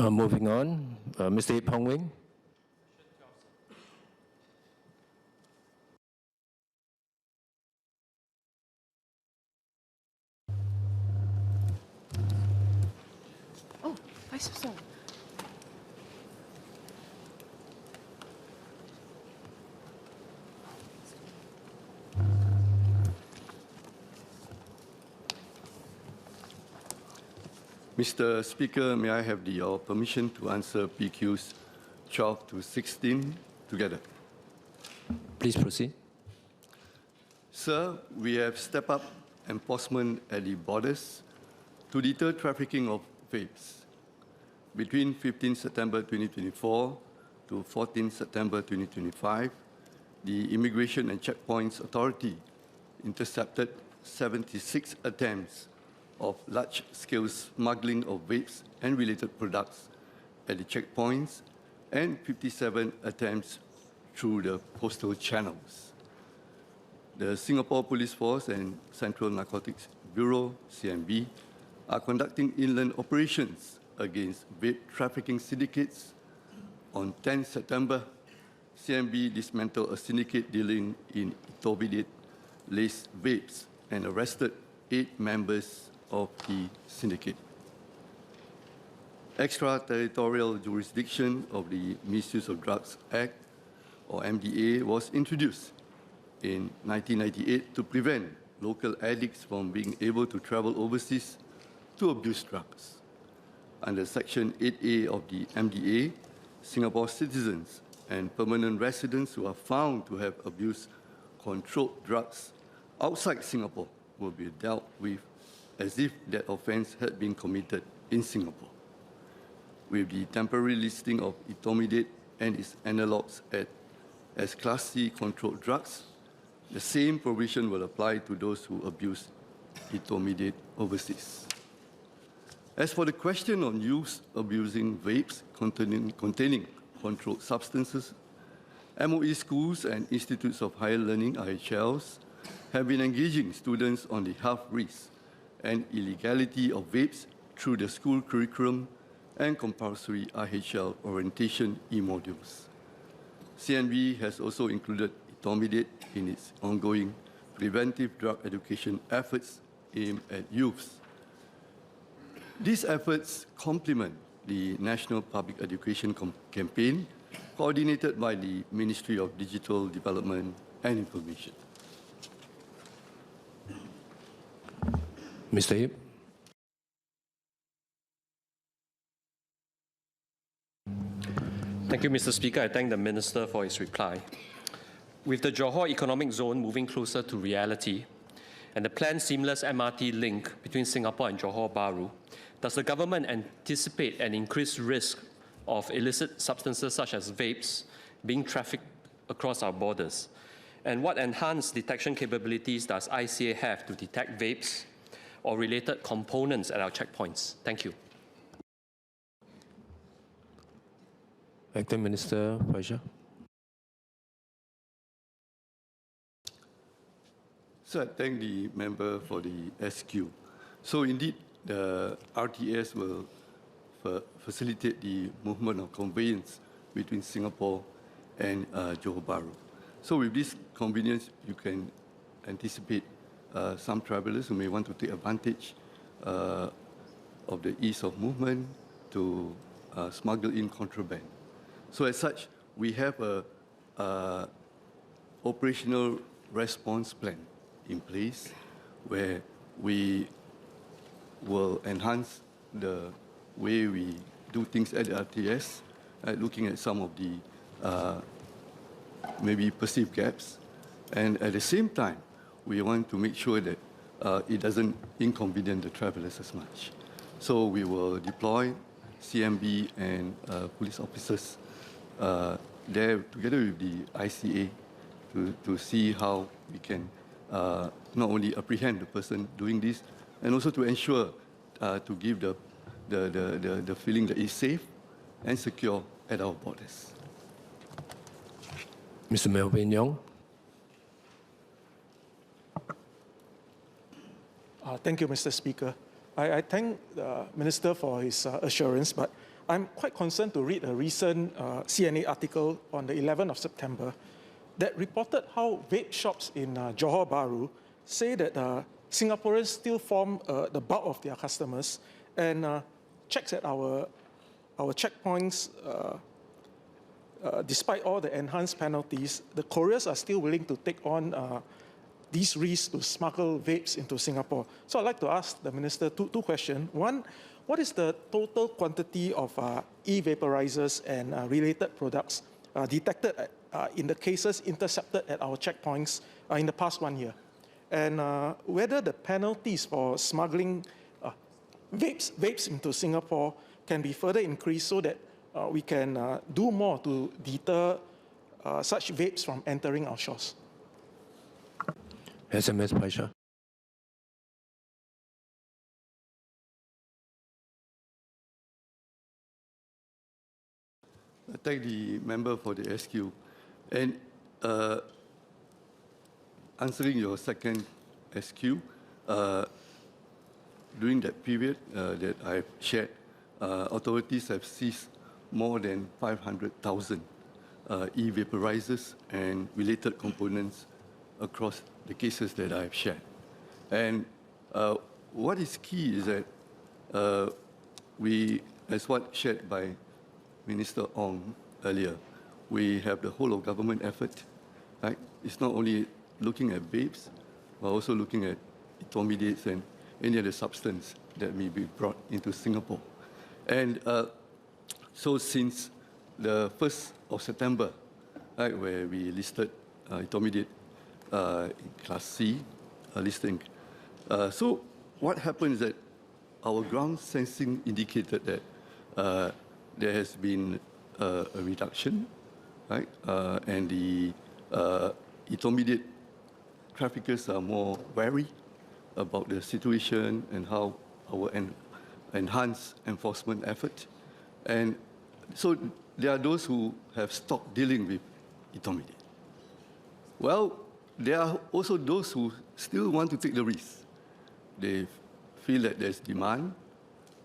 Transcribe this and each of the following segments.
Moving on, Mr. Ip Hong Wing. Oh, Vice Chancellor. Mr. Speaker, may I have your permission to answer PQs 12 to 16 together? Please proceed. Sir, we have stepped up enforcement at the borders to deter trafficking of vapes. Between 15 September 2024 to 14 September 2025, the Immigration and Checkpoints Authority intercepted 76 attempts of large-scale smuggling of vapes and related products at the checkpoints and 57 attempts through the postal channels. The Singapore Police Force and Central Narcotics Bureau, CNB, are conducting inland operations against vape trafficking syndicates. On 10 September, CNB dismantled a syndicate dealing in etomidate laced vapes and arrested 8 members of the syndicate. Extraterritorial jurisdiction of the Misuse of Drugs Act, or MDA, was introduced in 1998 to prevent local addicts from being able to travel overseas to abuse drugs. Under Section 8A of the MDA, Singapore citizens and permanent residents who are found to have abused controlled drugs outside Singapore will be dealt with as if that offence had been committed in Singapore. With the temporary listing of etomidate and its analogues as Class C controlled drugs, the same provision will apply to those who abuse etomidate overseas. As for the question on youth abusing vapes containing controlled substances, MOE schools and institutes of higher learning, IHLs, have been engaging students on the health risks and illegality of vapes through the school curriculum and compulsory IHL orientation e-modules. CNB has also included etomidate in its ongoing preventive drug education efforts aimed at youths. These efforts complement the National Public Education Campaign coordinated by the Ministry of Digital Development and Information. Mr. Ip. Thank you, Mr. Speaker. I thank the Minister for his reply. With the Johor Economic Zone moving closer to reality and the planned seamless MRT link between Singapore and Johor Bahru, does the government anticipate an increased risk of illicit substances such as vapes being trafficked across our borders? And what enhanced detection capabilities does ICA have to detect vapes or related components at our checkpoints? Thank you. Acting Minister Faishal. So I thank the member for the SQ. So indeed, the RTS will facilitate the movement of conveyance between Singapore and Johor Bahru. So with this convenience, you can anticipate some travelers who may want to take advantage of the ease of movement to smuggle in contraband. So as such, we have a operational response plan in place where we will enhance the way we do things at the RTS, looking at some of the maybe perceived gaps. And at the same time, we want to make sure that it doesn't inconvenience the travelers as much. So we will deploy CMB and police officers there together with the ICA to see how we can not only apprehend the person doing this, and also to ensure to give the feeling that it's safe and secure at our borders. Mr. Melvin Yong. Thank you, Mr. Speaker. I thank the Minister for his assurance, but I'm quite concerned to read a recent CNA article on the 11th of September that reported how vape shops in Johor Bahru say that Singaporeans still form the bulk of their customers, and checks at our checkpoints, despite all the enhanced penalties, the couriers are still willing to take on these risks to smuggle vapes into Singapore. So I'd like to ask the Minister two questions. One, what is the total quantity of e-vaporizers and related products detected in the cases intercepted at our checkpoints in the past 1 year? And whether the penalties for smuggling vapes into Singapore can be further increased so that we can do more to deter such vapes from entering our shores. SMS Faishal. I thank the member for the SQ. And answering your second SQ, during that period that I've shared, authorities have seized more than 500,000 e-vaporizers and related components across the cases that I've shared. And what is key is that we, as what shared by Minister Ong earlier, we have the whole of government effort, right? It's not only looking at vapes, but also looking at etomidates and any other substance that may be brought into Singapore. And so since the 1st of September, right, where we listed etomidate in Class C listing, so what happened is that our ground sensing indicated that there has been a reduction, right? And the etomidate traffickers are more wary about the situation and how our enhanced enforcement effort. And so there are those who have stopped dealing with etomidate. Well, there are also those who still want to take the risk. They feel that there's demand,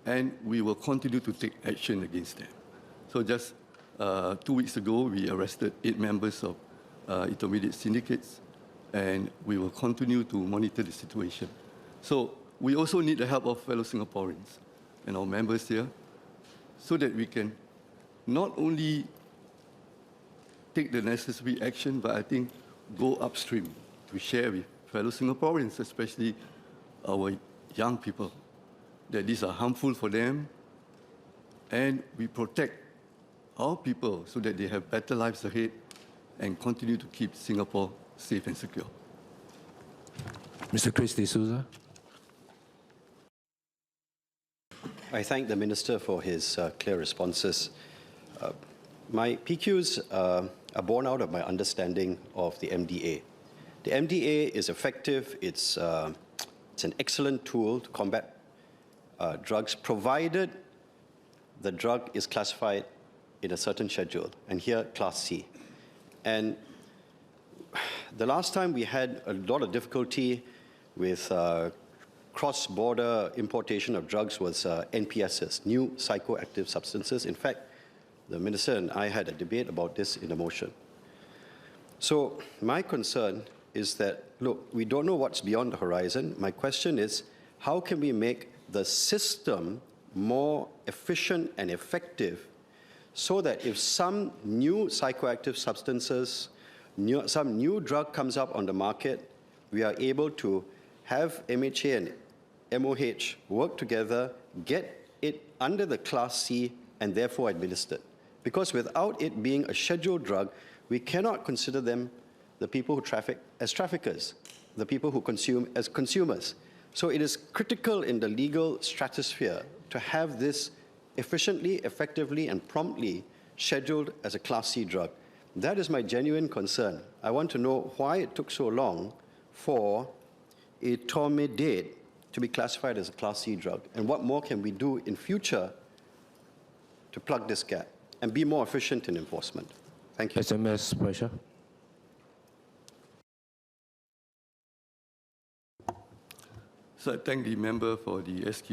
and we will continue to take action against them. So just 2 weeks ago, we arrested 8 members of etomidate syndicates, and we will continue to monitor the situation. So we also need the help of fellow Singaporeans and our members here so that we can not only take the necessary action, but I think go upstream to share with fellow Singaporeans, especially our young people, that these are harmful for them, and we protect our people so that they have better lives ahead and continue to keep Singapore safe and secure. Mr. Chris D'Souza. I thank the Minister for his clear responses. My PQs are born out of my understanding of the MDA. The MDA is effective. It's an excellent tool to combat drugs, provided the drug is classified in a certain schedule, and here, Class C. And the last time we had a lot of difficulty with cross-border importation of drugs was NPSs, new psychoactive substances. In fact, the Minister and I had a debate about this in a motion. So my concern is that, look, we don't know what's beyond the horizon. My question is, how can we make the system more efficient and effective so that if some new psychoactive substances, some new drug comes up on the market, we are able to have MHA and MOH work together, get it under the Class C, and therefore administered. Because without it being a scheduled drug, we cannot consider them the people who traffic as traffickers, the people who consume as consumers. So it is critical in the legal stratosphere to have this efficiently, effectively, and promptly scheduled as a Class C drug. That is my genuine concern. I want to know why it took so long for etomidate to be classified as a Class C drug, and what more can we do in future to plug this gap and be more efficient in enforcement. Thank you. SMS Faishal. So I thank the member for the SQ.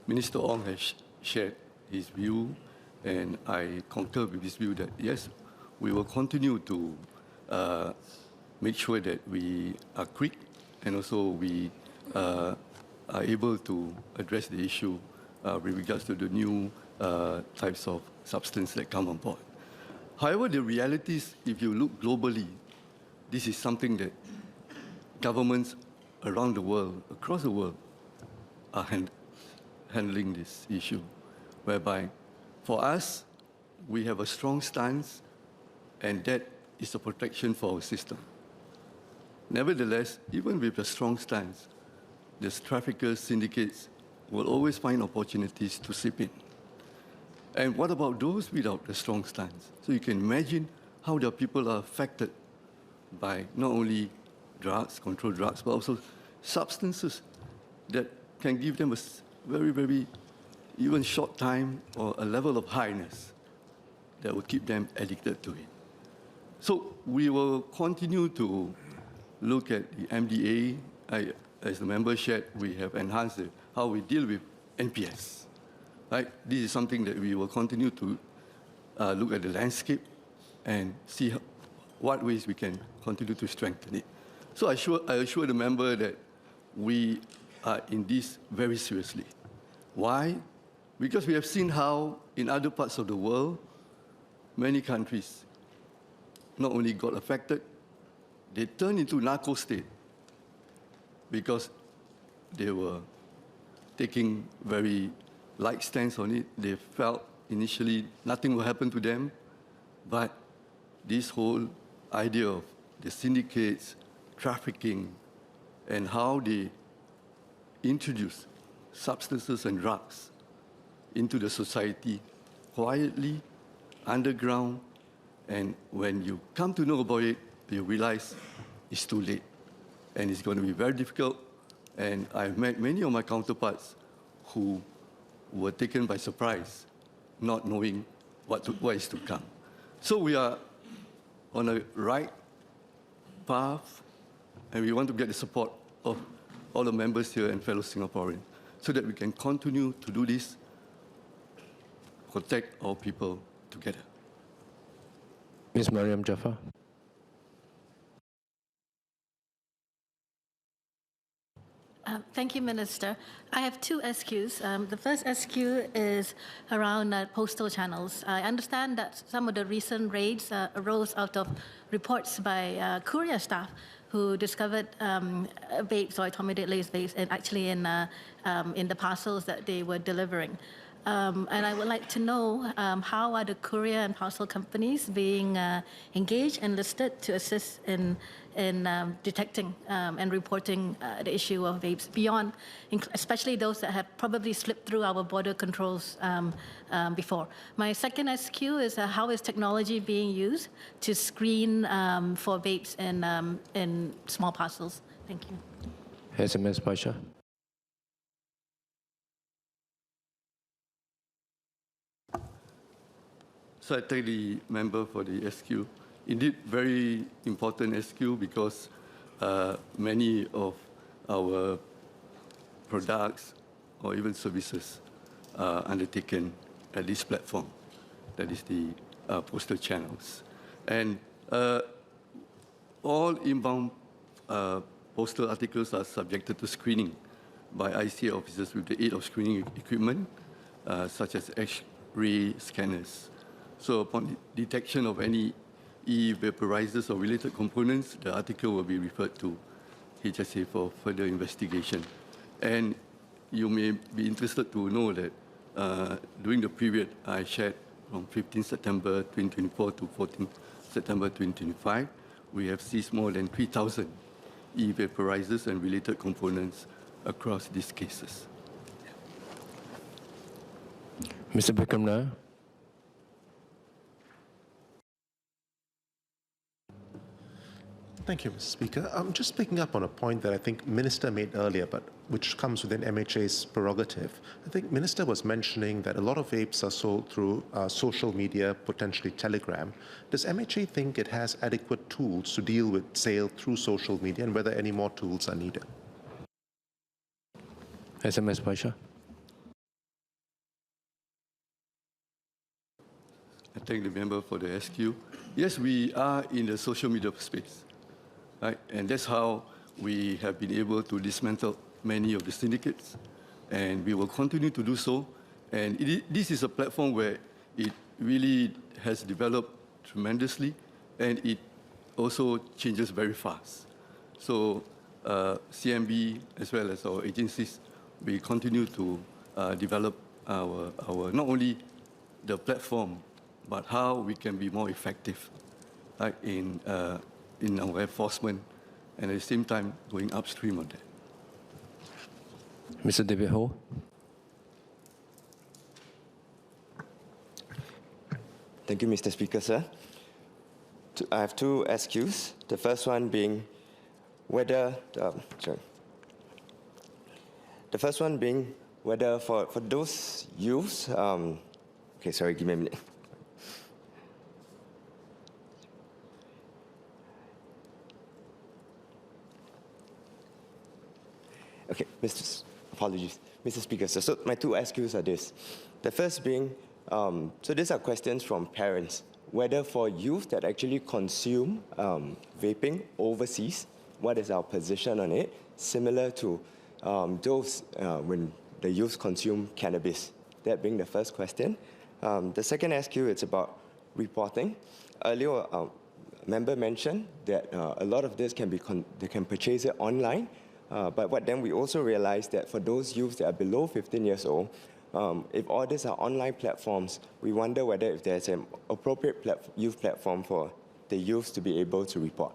Minister Ong has shared his view, and I concur with his view that yes, we will continue to make sure that we are quick and also we are able to address the issue with regards to the new types of substance that come on board. However, the reality is, if you look globally, this is something that governments around the world, across the world, are handling this issue, whereby for us, we have a strong stance, and that is a protection for our system. Nevertheless, even with a strong stance, the traffickers, syndicates will always find opportunities to slip in. And what about those without a strong stance? So you can imagine how the people are affected by not only drugs, controlled drugs, but also substances that can give them a very, very, even short time or a level of highness that will keep them addicted to it. So we will continue to look at the MDA. As the member shared, we have enhanced how we deal with NPS. Right? This is something that we will continue to look at the landscape and see what ways we can continue to strengthen it. So I assure the member that we are in this very seriously. Why? Because we have seen how in other parts of the world, many countries not only got affected, they turned into narco state because they were taking very light stance on it. They felt initially nothing will happen to them, but this whole idea of the syndicates, trafficking, and how they introduce substances and drugs into the society quietly, underground, and when you come to know about it, you realize it's too late, and it's going to be very difficult. And I've met many of my counterparts who were taken by surprise, not knowing what is to come. So we are on a right path, and we want to get the support of all the members here and fellow Singaporeans so that we can continue to do this, protect our people together. Ms. Mariam Jafar. Thank you, Minister. I have two SQs. The first SQ is around postal channels. I understand that some of the recent raids arose out of reports by courier staff who discovered vapes or etomidate laced vapes and actually in the parcels that they were delivering. And I would like to know how are the courier and parcel companies being engaged and listed to assist in detecting and reporting the issue of vapes beyond, especially those that have probably slipped through our border controls before. My second SQ is how is technology being used to screen for vapes in small parcels? Thank you. SMS Faishal. So I thank the member for the SQ. Indeed, very important SQ because many of our products or even services are undertaken at this platform, that is the postal channels. And all inbound postal articles are subjected to screening by ICA officers with the aid of screening equipment, such as X-ray scanners. So upon detection of any e-vaporizers or related components, the article will be referred to HSA for further investigation. And you may be interested to know that during the period I shared from 15 September 2024 to 14 September 2025, we have seized more than 3,000 e-vaporizers and related components across these cases. Mr. Bikram Nair. Thank you, Mr. Speaker. I'm just picking up on a point that I think Minister made earlier, but which comes within MHA's prerogative. I think Minister was mentioning that a lot of vapes are sold through social media, potentially Telegram. Does MHA think it has adequate tools to deal with sale through social media, and whether any more tools are needed? SMS Faishal. I thank the member for the SQ. Yes, we are in the social media space, right? And that's how we have been able to dismantle many of the syndicates, and we will continue to do so. And this is a platform where it really has developed tremendously, and it also changes very fast. So CMB, as well as our agencies, we continue to develop our not only the platform, but how we can be more effective, right, in our enforcement, and at the same time going upstream on that. Mr. David Ho. Thank you, Mr. Speaker, sir. I have two SQs. The first one being whether, the first one being whether for those youths, okay, sorry, give me a minute. Okay, apologies, Mr. Speaker. So my two SQs are this. The first being, so these are questions from parents, whether for youth that actually consume vaping overseas, what is our position on it, similar to those when the youth consume cannabis. That being the first question. The second SQ, it's about reporting. Earlier, a member mentioned that a lot of this can be, they can purchase it online. But then we also realized that for those youths that are below 15 years old, if all these are online platforms, we wonder whether if there's an appropriate youth platform for the youths to be able to report.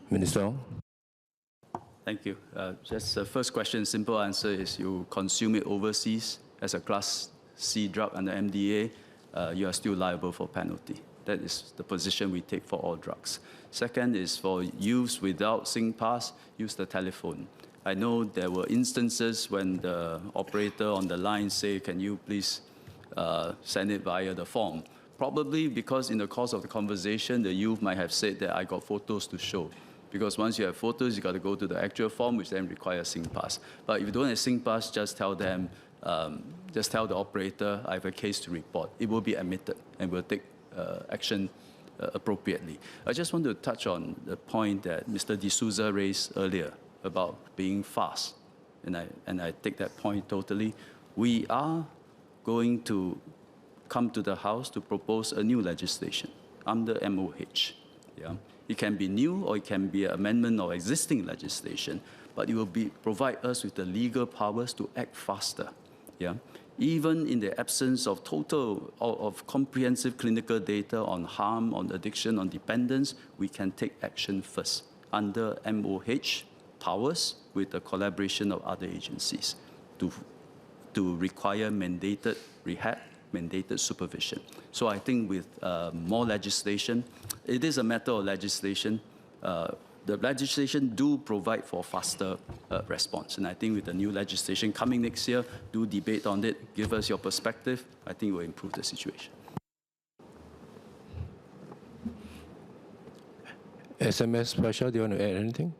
Minister Ong. Thank you. Just the first question, simple answer is you consume it overseas as a Class C drug under MDA, you are still liable for penalty. That is the position we take for all drugs. Second is for youths without SingPass, use the telephone. I know there were instances when the operator on the line say, can you please send it via the form? Probably because in the course of the conversation, the youth might have said that I got photos to show. Because once you have photos, you got to go to the actual form, which then requires SingPass. But if you don't have SingPass, just tell them, just tell the operator, I have a case to report. It will be admitted, and we'll take action appropriately. I just want to touch on the point that Mr. D'Souza raised earlier about being fast, and I take that point totally. We are going to come to the House to propose a new legislation under MOH. Yeah? It can be new or it can be an amendment of existing legislation, but it will provide us with the legal powers to act faster. Yeah? Even in the absence of of comprehensive clinical data on harm, on addiction, on dependence, we can take action first under MOH powers with the collaboration of other agencies to require mandated rehab, mandated supervision. So I think with more legislation, it is a matter of legislation. The legislation do provide for faster response. And I think with the new legislation coming next year, do debate on it, give us your perspective. I think it will improve the situation. SMS, Faishal, do you want to add anything?